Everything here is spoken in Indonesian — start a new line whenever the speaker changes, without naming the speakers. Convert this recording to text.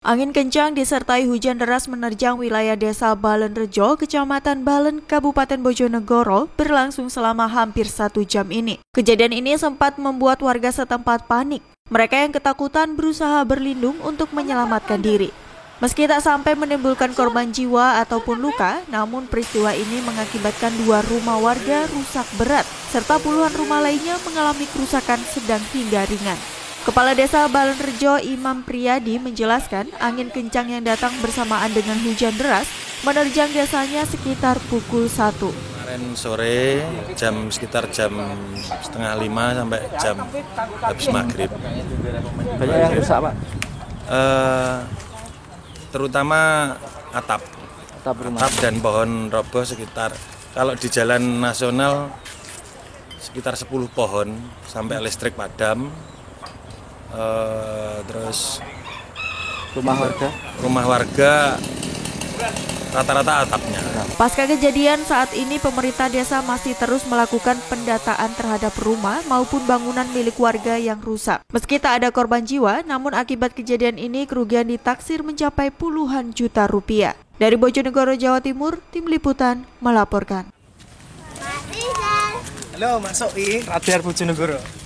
Angin kencang disertai hujan deras menerjang wilayah desa Balenrejo, Kecamatan Balen, Kabupaten Bojonegoro berlangsung selama hampir 1 jam ini. Kejadian ini sempat membuat warga setempat panik. Mereka yang ketakutan berusaha berlindung untuk menyelamatkan diri. Meski tak sampai menimbulkan korban jiwa ataupun luka, namun peristiwa ini mengakibatkan 2 rumah warga rusak berat, serta puluhan rumah lainnya mengalami kerusakan sedang hingga ringan. Kepala Desa Balenrejo Imam Priyadi menjelaskan angin kencang yang datang bersamaan dengan hujan deras menerjang desanya sekitar pukul 1.
Kemarin sore sekitar jam 4:30 sampai jam habis maghrib.
Banyak yang rusak, Pak?
Terutama atap dan pohon roboh sekitar, kalau di jalan nasional sekitar 10 pohon sampai listrik padam. Terus rumah warga rata-rata atapnya.
Pasca kejadian saat ini pemerintah desa masih terus melakukan pendataan terhadap rumah maupun bangunan milik warga yang rusak. Meski tak ada korban jiwa, namun akibat kejadian ini kerugian ditaksir mencapai puluhan juta rupiah. Dari Bojonegoro, Jawa Timur, Tim Liputan melaporkan.
Halo, Mas Soi, Radar Bojonegoro.